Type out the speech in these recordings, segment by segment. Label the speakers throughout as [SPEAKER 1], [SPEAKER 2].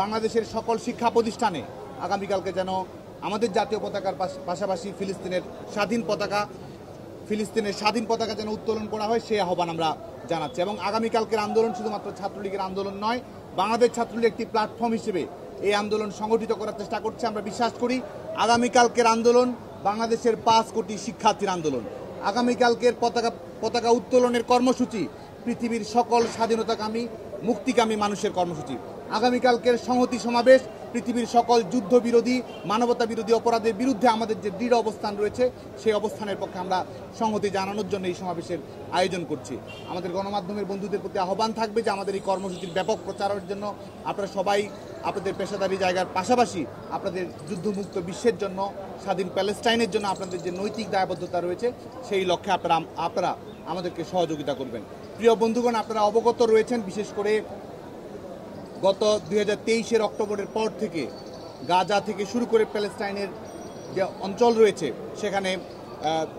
[SPEAKER 1] বাংলাদেশের সকল শিক্ষা প্রতিষ্ঠানে আগামীকালকে যেন আমাদের জাতীয় পতাকার পাশাপাশি ফিলিস্তিনের স্বাধীন পতাকা যেন উত্তোলন করা হয় সেই আহ্বান আমরা জানাচ্ছি। এবং আগামীকালকের আন্দোলন শুধুমাত্র ছাত্রলীগের আন্দোলন নয়, বাংলাদেশ ছাত্রলীগ একটি প্ল্যাটফর্ম হিসেবে এই আন্দোলন সংগঠিত করার চেষ্টা করছে। আমরা বিশ্বাস করি আগামীকালকের আন্দোলন বাংলাদেশের 5 কোটি শিক্ষার্থীর আন্দোলন। আগামীকালকের পতাকা উত্তোলনের কর্মসূচি পৃথিবীর সকল স্বাধীনতাকামী মুক্তিকামী মানুষের কর্মসূচি। আগামীকালকের সংহতি সমাবেশ পৃথিবীর সকল যুদ্ধবিরোধী মানবতা বিরোধী অপরাধের বিরুদ্ধে আমাদের যে দৃঢ় অবস্থান রয়েছে সেই অবস্থানের পক্ষে আমরা সংহতি জানানোর জন্য এই সমাবেশের আয়োজন করছি। আমাদের গণমাধ্যমের বন্ধুদের প্রতি আহ্বান থাকবে যে আমাদের এই কর্মসূচির ব্যাপক প্রচারের জন্য আপনারা সবাই আপনাদের পেশাদারি জায়গার পাশাপাশি আপনাদের যুদ্ধমুক্ত বিশ্বের জন্য, স্বাধীন প্যালেস্টাইনের জন্য আপনাদের যে নৈতিক দায়বদ্ধতা রয়েছে সেই লক্ষ্যে আপনারা আমাদেরকে সহযোগিতা করবেন। প্রিয় বন্ধুগণ, আপনারা অবগত রয়েছেন বিশেষ করে গত 2023 অক্টোবরের পর থেকে গাজা থেকে শুরু করে প্যালেস্টাইনের যে অঞ্চল রয়েছে সেখানে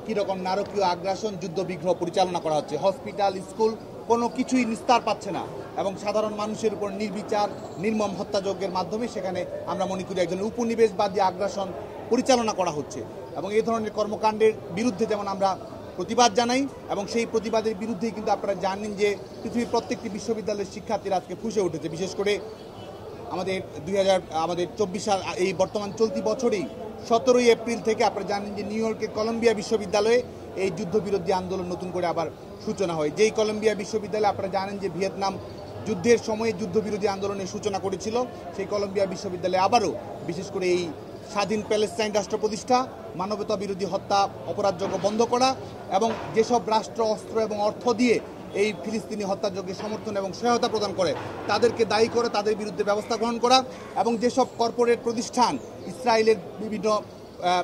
[SPEAKER 1] কীরকম নারকীয় আগ্রাসন, যুদ্ধবিগ্রহ পরিচালনা করা হচ্ছে। হসপিটাল, স্কুল কোনো কিছুই নিস্তার পাচ্ছে না এবং সাধারণ মানুষের উপর নির্বিচার নির্মম হত্যাযজ্ঞের মাধ্যমে সেখানে আমরা মনে করি একজন উপনিবেশবাদী আগ্রাসন পরিচালনা করা হচ্ছে। এবং এই ধরনের কর্মকাণ্ডের বিরুদ্ধে যেমন আমরা প্রতিবাদ জানাই এবং সেই প্রতিবাদের বিরুদ্ধেই কিন্তু আপনারা জানেন যে পৃথিবীর প্রত্যেকটি বিশ্ববিদ্যালয়ের শিক্ষার্থীরা আজকে ফুঁসে উঠেছে। বিশেষ করে আমাদের 2024 সাল এই বর্তমান চলতি বছরেই 17 এপ্রিল থেকে আপনারা জানেন যে নিউ ইয়র্কের কলম্বিয়া বিশ্ববিদ্যালয়ে এই যুদ্ধবিরোধী আন্দোলন নতুন করে আবার সূচনা হয়। যেই কলম্বিয়া বিশ্ববিদ্যালয়ে আপনারা জানেন যে ভিয়েতনাম যুদ্ধের সময়ে যুদ্ধবিরোধী আন্দোলনের সূচনা করেছিল, সেই কলম্বিয়া বিশ্ববিদ্যালয়ে আবারও বিশেষ করে এই স্বাধীন প্যালেস্টাইন রাষ্ট্র প্রতিষ্ঠা, মানবতা বিরোধী হত্যা অপরাধযোগ্য বন্ধ করা এবং যেসব রাষ্ট্র অস্ত্র এবং অর্থ দিয়ে এই ফিলিস্তিনি হত্যাযজ্ঞে সমর্থন এবং সহায়তা প্রদান করে তাদেরকে দায়ী করে তাদের বিরুদ্ধে ব্যবস্থা গ্রহণ করা এবং যেসব কর্পোরেট প্রতিষ্ঠান ইসরায়েলের বিভিন্ন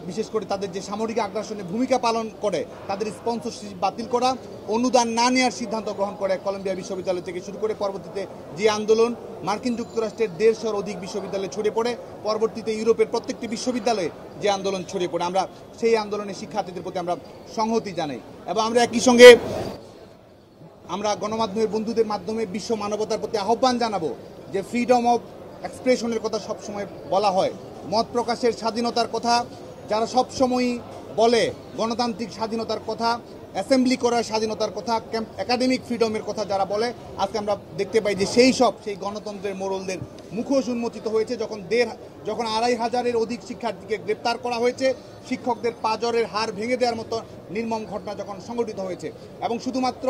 [SPEAKER 1] বিশেষ করে তাদের যে সামরিক আগ্রাসনে ভূমিকা পালন করে তাদের স্পন্সরশিপ বাতিল করা, অনুদান না নেওয়ার সিদ্ধান্ত গ্রহণ করে কলম্বিয়া বিশ্ববিদ্যালয় থেকে শুরু করে পরবর্তীতে যে আন্দোলন মার্কিন যুক্তরাষ্ট্রের 150 অধিক বিশ্ববিদ্যালয়ে ছড়িয়ে পড়ে, পরবর্তীতে ইউরোপের প্রত্যেকটি বিশ্ববিদ্যালয়ে যে আন্দোলন ছড়িয়ে পড়ে, আমরা সেই আন্দোলনের শিক্ষার্থীদের প্রতি আমরা সংহতি জানাই। এবং আমরা একই সঙ্গে আমরা গণমাধ্যমের বন্ধুদের মাধ্যমে বিশ্ব মানবতার প্রতি আহ্বান জানাবো যে ফ্রিডম অফ এক্সপ্রেশনের কথা সবসময় বলা হয়, মত প্রকাশের স্বাধীনতার কথা যারা সবসময়ই বলে, গণতান্ত্রিক স্বাধীনতার কথা, অ্যাসেম্বলি করার স্বাধীনতার কথা, একাডেমিক ফ্রিডমের কথা যারা বলে, আজকে আমরা দেখতে পাই যে সেই গণতন্ত্রের মোড়লদের মুখোশ উন্মোচিত হয়েছে যখন 2,500-এর অধিক শিক্ষার্থীকে গ্রেপ্তার করা হয়েছে, শিক্ষকদের পাঁজরের হাড় ভেঙে দেওয়ার মতো নির্মম ঘটনা যখন সংঘটিত হয়েছে এবং শুধুমাত্র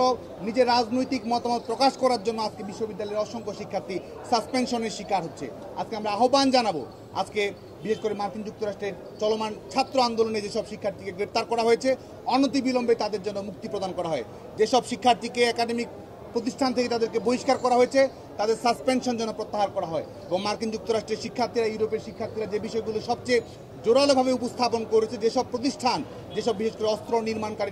[SPEAKER 1] নিজের রাজনৈতিক মতামত প্রকাশ করার জন্য আজকে বিশ্ববিদ্যালয়ের অসংখ্য শিক্ষার্থী সাসপেনশনের শিকার হচ্ছে। আজকে আমরা আহ্বান জানাবো, আজকে বিশেষ করে মার্কিন যুক্তরাষ্ট্রের চলমান ছাত্র আন্দোলনে যেসব শিক্ষার্থীকে গ্রেপ্তার করা হয়েছে অনতিবিলম্বে তাদের জন্য মুক্তি প্রদান করা হয়। যেসব শিক্ষার্থীকে একাডেমিক প্রতিষ্ঠান থেকে তাদেরকে বহিষ্কার করা হয়েছে তাদের সাসপেনশন যেন প্রত্যাহার করা হয়। এবং মার্কিন যুক্তরাষ্ট্রের শিক্ষার্থীরা, ইউরোপের শিক্ষার্থীরা যে বিষয়গুলো সবচেয়ে জোরালোভাবে উপস্থাপন করেছে, যেসব বিশেষ করে অস্ত্র নির্মাণকারী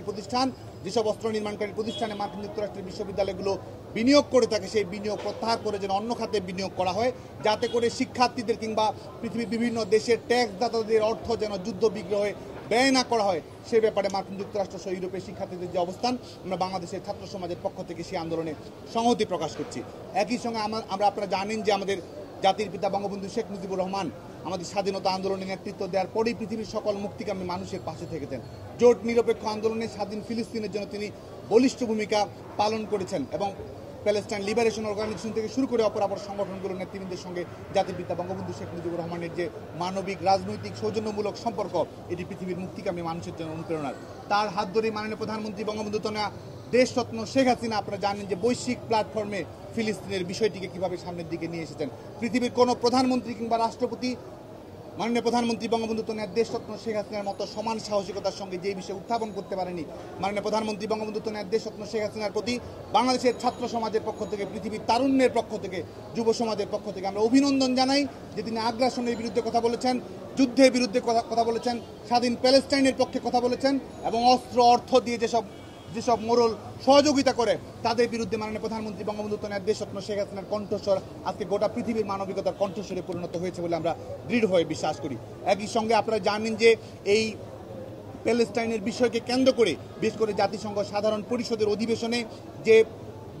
[SPEAKER 1] প্রতিষ্ঠানে মার্কিন যুক্তরাষ্ট্রের বিশ্ববিদ্যালয়গুলো বিনিয়োগ করে থাকে, সেই বিনিয়োগ প্রত্যাহার করে যেন অন্য খাতে বিনিয়োগ করা হয়, যাতে করে শিক্ষার্থীদের কিংবা পৃথিবীর বিভিন্ন দেশের ট্যাক্সদাতাদের অর্থ যেন যুদ্ধ বিগ্রহে ব্যয় না করা হয়, সে ব্যাপারে মার্কিন যুক্তরাষ্ট্র সহ ইউরোপের শিক্ষার্থীদের যে অবস্থান, আমরা বাংলাদেশের ছাত্র সমাজের পক্ষ থেকে সেই আন্দোলনে সংহতি প্রকাশ করছি। একই সঙ্গে আপনারা জানেন যে আমাদের জাতির পিতা বঙ্গবন্ধু শেখ মুজিবুর রহমান আমাদের স্বাধীনতা আন্দোলনে নেতৃত্ব দেওয়ার পরেই পৃথিবীর সকল মুক্তিকামী মানুষের পাশে থেকেছেন। জোট নিরপেক্ষ আন্দোলনে স্বাধীন ফিলিস্তিনের জন্য তিনি বলিষ্ঠ ভূমিকা পালন করেছেন এবং প্যালেস্টাইন লিবারেশন অর্গানাইজেশন থেকে শুরু করে অপরাপর সংগঠনগুলোর নেতৃবৃন্দের সঙ্গে জাতির পিতা বঙ্গবন্ধু শেখ মুজিবুর রহমানের যে মানবিক রাজনৈতিক সৌজন্যমূলক সম্পর্ক, এটি পৃথিবীর মুক্তিকামী মানুষের জন্য অনুপ্রেরণার। তার হাত ধরেই মাননীয় প্রধানমন্ত্রী বঙ্গবন্ধু কন্যা দেশরত্ন শেখ হাসিনা আপনারা জানেন যে বৈশ্বিক প্ল্যাটফর্মে ফিলিস্তিনের বিষয়টিকে কিভাবে সামনের দিকে নিয়ে এসেছেন। পৃথিবীর কোনো প্রধানমন্ত্রী কিংবা রাষ্ট্রপতি মাননীয় প্রধানমন্ত্রী বঙ্গবন্ধু কন্যা দেশরত্ন শেখ হাসিনার মতো সমান সাহসিকতার সঙ্গে যে বিষয়ে উত্থাপন করতে পারেনি। মাননীয় প্রধানমন্ত্রী বঙ্গবন্ধু কন্যা দেশরত্ন শেখ হাসিনার প্রতি বাংলাদেশের ছাত্র সমাজের পক্ষ থেকে, পৃথিবীর তারুণ্যের পক্ষ থেকে, যুব সমাজের পক্ষ থেকে আমরা অভিনন্দন জানাই যে তিনি আগ্রাসনের বিরুদ্ধে কথা বলেছেন, যুদ্ধের বিরুদ্ধে কথা বলেছেন, স্বাধীন প্যালেস্টাইনের পক্ষে কথা বলেছেন এবং অস্ত্র অর্থ দিয়ে যেসব মোড়ল সহযোগিতা করে তাদের বিরুদ্ধে মাননীয় প্রধানমন্ত্রী বঙ্গবন্ধু কন্যা দেশরত্ন শেখ হাসিনার কণ্ঠস্বর আজকে গোটা পৃথিবীর মানবিকতার কণ্ঠস্বরে পরিণত হয়েছে বলে আমরা দৃঢ়ভাবে বিশ্বাস করি। একই সঙ্গে আপনারা জানেন যে এই প্যালেস্টাইনের বিষয়কে কেন্দ্র করে বিশেষ করে জাতিসংঘ সাধারণ পরিষদের অধিবেশনে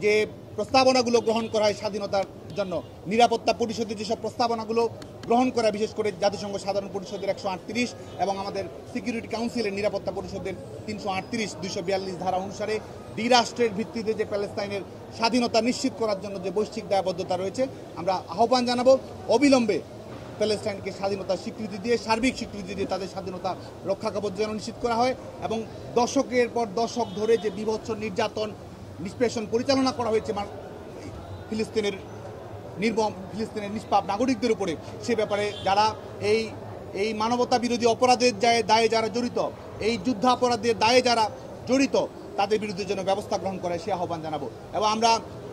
[SPEAKER 1] যে প্রস্তাবনাগুলো গ্রহণ করা হয় স্বাধীনতার জন্য নিরাপত্তা পরিষদের যেসব প্রস্তাবনাগুলো গ্রহণ করা, বিশেষ করে জাতিসংঘ সাধারণ পরিষদের 138 এবং আমাদের সিকিউরিটি কাউন্সিলের নিরাপত্তা পরিষদের 338, 242 ধারা অনুসারে দ্বিরাষ্ট্রের ভিত্তিতে যে প্যালেস্তাইনের স্বাধীনতা নিশ্চিত করার জন্য যে বৈশ্বিক দায়বদ্ধতা রয়েছে, আমরা আহ্বান জানাবো অবিলম্বে প্যালেস্টাইনকে স্বাধীনতার স্বীকৃতি দিয়ে, সার্বিক স্বীকৃতি দিয়ে তাদের স্বাধীনতা রক্ষা কবচ যেন নিশ্চিত করা হয় এবং দশকের পর দশক ধরে যে বীভৎস নির্যাতন নিষ্পেষণ পরিচালনা করা হয়েছে ফিলিস্তিনের নিষ্পাপ নাগরিকদের উপরে, সে ব্যাপারে যারা এই মানবতা বিরোধী অপরাধের দায়ে যারা জড়িত, এই যুদ্ধাপরাধের দায়ে যারা জড়িত, তাদের বিরুদ্ধে যেন ব্যবস্থা গ্রহণ করে সে আহ্বান জানাবো। এবং আমরা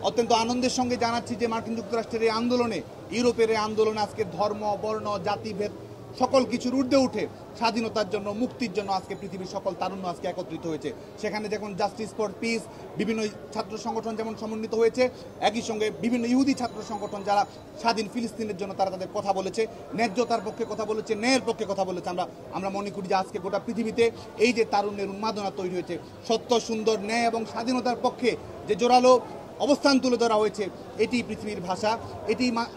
[SPEAKER 1] অত্যন্ত আনন্দের সঙ্গে জানাচ্ছি যে মার্কিন যুক্তরাষ্ট্রের এই আন্দোলনে, ইউরোপের এই আন্দোলনে আজকে ধর্ম, বর্ণ, জাতিভেদ সকল কিছুর ঊর্ধ্বে উঠে স্বাধীনতার জন্য, মুক্তির জন্য আজকে পৃথিবীর সকল তারুণ্য আজকে একত্রিত হয়েছে। সেখানে যেমন জাস্টিস ফর পিস বিভিন্ন ছাত্র সংগঠন যেমন সমন্বিত হয়েছে, একই সঙ্গে বিভিন্ন ইহুদি ছাত্র সংগঠন যারা স্বাধীন ফিলিস্তিনের জন্য তারা তাদের কথা বলেছে, ন্যায্যতার পক্ষে কথা বলেছে, ন্যায়ের পক্ষে কথা বলেছে। আমরা মনে করি যে আজকে গোটা পৃথিবীতে এই যে তারুণ্যের উন্মাদনা তৈরি হয়েছে, সত্য, সুন্দর, ন্যায় এবং স্বাধীনতার পক্ষে যে জোরালো অবস্থান তুলে ধরা হয়েছে, এটি পৃথিবীর ভাষা,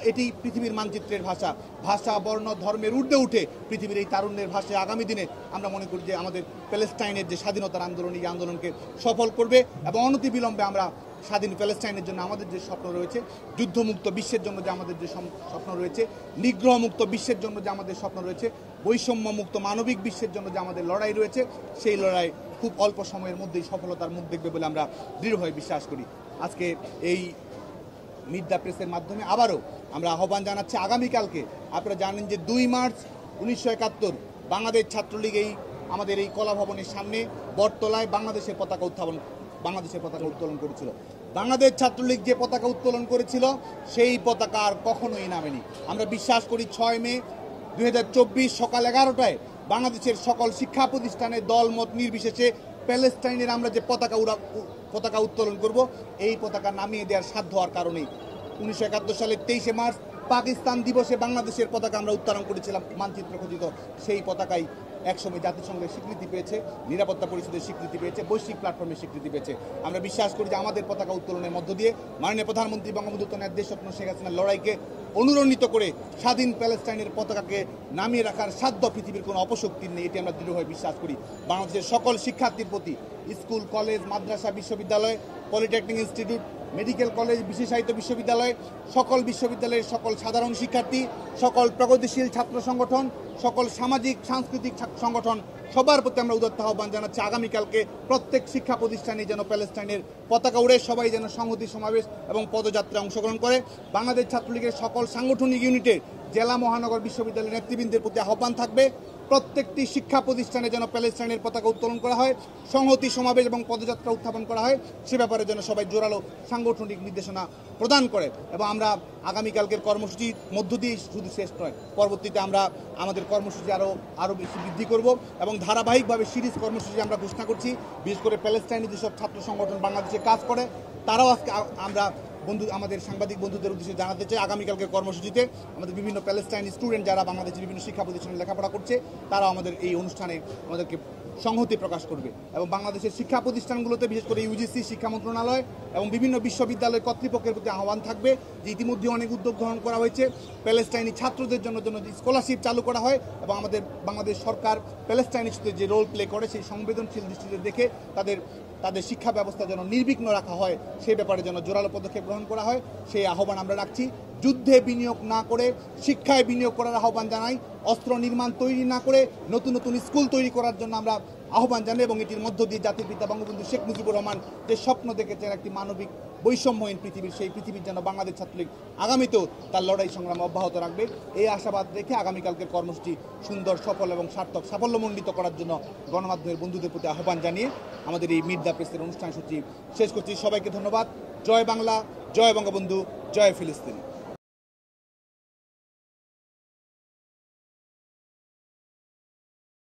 [SPEAKER 1] এটি পৃথিবীর মানচিত্রের ভাষা, বর্ণ, ধর্মের ঊর্ধ্বে উঠে পৃথিবীর এই তারুণ্যের ভাষায় আগামী দিনে আমরা মনে করি যে আমাদের প্যালেস্টাইনের যে স্বাধীনতার আন্দোলন, এই আন্দোলনকে সফল করবে এবং অনতিবিলম্বে আমরা স্বাধীন প্যালেস্টাইনের জন্য আমাদের যে স্বপ্ন রয়েছে, যুদ্ধমুক্ত বিশ্বের জন্য যে আমাদের যে স্বপ্ন রয়েছে, নিগ্রহমুক্ত বিশ্বের জন্য যে আমাদের স্বপ্ন রয়েছে, বৈষম্যমুক্ত মানবিক বিশ্বের জন্য যে আমাদের লড়াই রয়েছে, সেই লড়াই খুব অল্প সময়ের মধ্যেই সফলতার মুখ দেখবে বলে আমরা দৃঢ়ভাবে বিশ্বাস করি। আজকে এই মিট দ্য প্রেসের মাধ্যমে আবারও আমরা আহ্বান জানাচ্ছি আগামীকালকে। আপনারা জানেন যে 2 মার্চ 1971 বাংলাদেশ ছাত্রলীগ আমাদের এই কলা ভবনের সামনে বটতলায় বাংলাদেশের পতাকা উত্তোলন করেছিল। বাংলাদেশ ছাত্রলীগ যে পতাকা উত্তোলন করেছিল, সেই পতাকা আর কখনোই নামেনি। আমরা বিশ্বাস করি 6 মে 2024 সকাল 11টায় বাংলাদেশের সকল শিক্ষা প্রতিষ্ঠানে দলমত নির্বিশেষে প্যালেস্টাইনের আমরা যে পতাকা উত্তোলন করব, এই পতাকা নামিয়ে দেওয়ার সাধ্য হওয়ার কারণেই 1971 সালের 23 মার্চ পাকিস্তান দিবসে বাংলাদেশের পতাকা আমরা উত্তোলন করেছিলাম, মানচিত্র খচিত সেই পতাকাই একসময় জাতিসংঘের স্বীকৃতি পেয়েছে, নিরাপত্তা পরিষদের স্বীকৃতি পেয়েছে, বৈশ্বিক প্ল্যাটফর্মের স্বীকৃতি পেয়েছে। আমরা বিশ্বাস করি যে আমাদের পতাকা উত্তোলনের মধ্য দিয়ে মাননীয় প্রধানমন্ত্রী বঙ্গবন্ধু কন্যা দেশরত্ন শেখ হাসিনার লড়াইকে অনুরণিত করে স্বাধীন প্যালেস্টাইনের পতাকাকে নামিয়ে রাখার সাধ্য পৃথিবীর কোনো অপশক্তির নেই, এটি আমরা দৃঢ়ভাবে বিশ্বাস করি। বাংলাদেশের সকল শিক্ষার্থীর প্রতি স্কুল, কলেজ, মাদ্রাসা, বিশ্ববিদ্যালয়, পলিটেকনিক ইনস্টিটিউট, মেডিকেল কলেজ, বিশেষায়িত বিশ্ববিদ্যালয়, সকল বিশ্ববিদ্যালয়ের সকল সাধারণ শিক্ষার্থী, সকল প্রগতিশীল ছাত্র সংগঠন, সকল সামাজিক সাংস্কৃতিক সংগঠন, সবার প্রতি আমরা উদাত্ত আহ্বান জানাচ্ছি আগামীকালকে প্রত্যেক শিক্ষা প্রতিষ্ঠানে যেন প্যালেস্টাইনের পতাকা উড়ে সবাই যেন সংহতি সমাবেশ এবং পদযাত্রায় অংশগ্রহণ করে। বাংলাদেশ ছাত্রলীগের সকল সাংগঠনিক ইউনিটের জেলা, মহানগর, বিশ্ববিদ্যালয়ের নেতৃবৃন্দের প্রতি আহ্বান থাকবে প্রত্যেকটি শিক্ষা প্রতিষ্ঠানে যেন প্যালেস্টাইনের পতাকা উত্তোলন করা হয়, সংহতি সমাবেশ এবং পদযাত্রা উত্থাপন করা হয়, সে ব্যাপারে যেন সবাই জোরালো সাংগঠনিক নির্দেশনা প্রদান করে। এবং আমরা আগামীকালকের কর্মসূচির মধ্য দিয়ে শুধু শেষ নয়, পরবর্তীতে আমরা আমাদের কর্মসূচি আরও বেশি বৃদ্ধি করব এবং ধারাবাহিকভাবে সিরিজ কর্মসূচি আমরা ঘোষণা করছি। বিশেষ করে প্যালেস্টাইনে যেসব ছাত্র সংগঠন বাংলাদেশে কাজ করে, তারাও আজকে আমরা আমাদের সাংবাদিক বন্ধুদের উদ্দেশ্যে জানাতে চাই, আগামীকালকের কর্মসূচিতে আমাদের বিভিন্ন প্যালেস্টাইন স্টুডেন্ট যারা বাংলাদেশের বিভিন্ন শিক্ষা প্রতিষ্ঠানে লেখাপড়া করছে, তারাও আমাদের এই অনুষ্ঠানে আমাদেরকে সংহতি প্রকাশ করবে। এবং বাংলাদেশের শিক্ষা প্রতিষ্ঠানগুলোতে বিশেষ করে ইউজিসি, শিক্ষা মন্ত্রণালয় এবং বিভিন্ন বিশ্ববিদ্যালয় কর্তৃপক্ষের প্রতি আহ্বান থাকবে যে ইতিমধ্যে অনেক উদ্যোগ গ্রহণ করা হয়েছে, প্যালেস্টাইনি ছাত্রদের জন্য স্কলারশিপ চালু করা হয় এবং আমাদের বাংলাদেশ সরকার প্যালেস্টাইন ইস্যুতে যে রোল প্লে করে সেই সংবেদনশীল দৃষ্টিতে দেখে তাদের শিক্ষা ব্যবস্থা যেন নির্বিঘ্ন রাখা হয়, সেই ব্যাপারে যেন জোরালো পদক্ষেপ গ্রহণ করা হয়, সেই আহ্বান আমরা রাখছি। যুদ্ধে বিনিয়োগ না করে শিক্ষায় বিনিয়োগ করার আহ্বান জানাই। অস্ত্র নির্মাণ তৈরি না করে নতুন নতুন স্কুল তৈরি করার জন্য আমরা আহ্বান জানাই এবং এটির মধ্য দিয়ে জাতির পিতা বঙ্গবন্ধু শেখ মুজিবুর রহমান যে স্বপ্ন দেখেছেন একটি মানবিক বৈষম্যহীন পৃথিবীর, সেই পৃথিবীর যেন বাংলাদেশ ছাত্রলীগ আগামীতেও তার লড়াই সংগ্রাম অব্যাহত রাখবে, এই আশাবাদ রেখে আগামীকালকের কর্মসূচি সুন্দর, সফল এবং সাফল্যমণ্ডিত করার জন্য গণমাধ্যমের বন্ধুদের প্রতি আহ্বান জানিয়ে আমাদের এই মিট দ্য প্রেসের অনুষ্ঠান সূচি শেষ করছি। সবাইকে ধন্যবাদ। জয় বাংলা, জয় বঙ্গবন্ধু, জয় ফিলিস্তিন।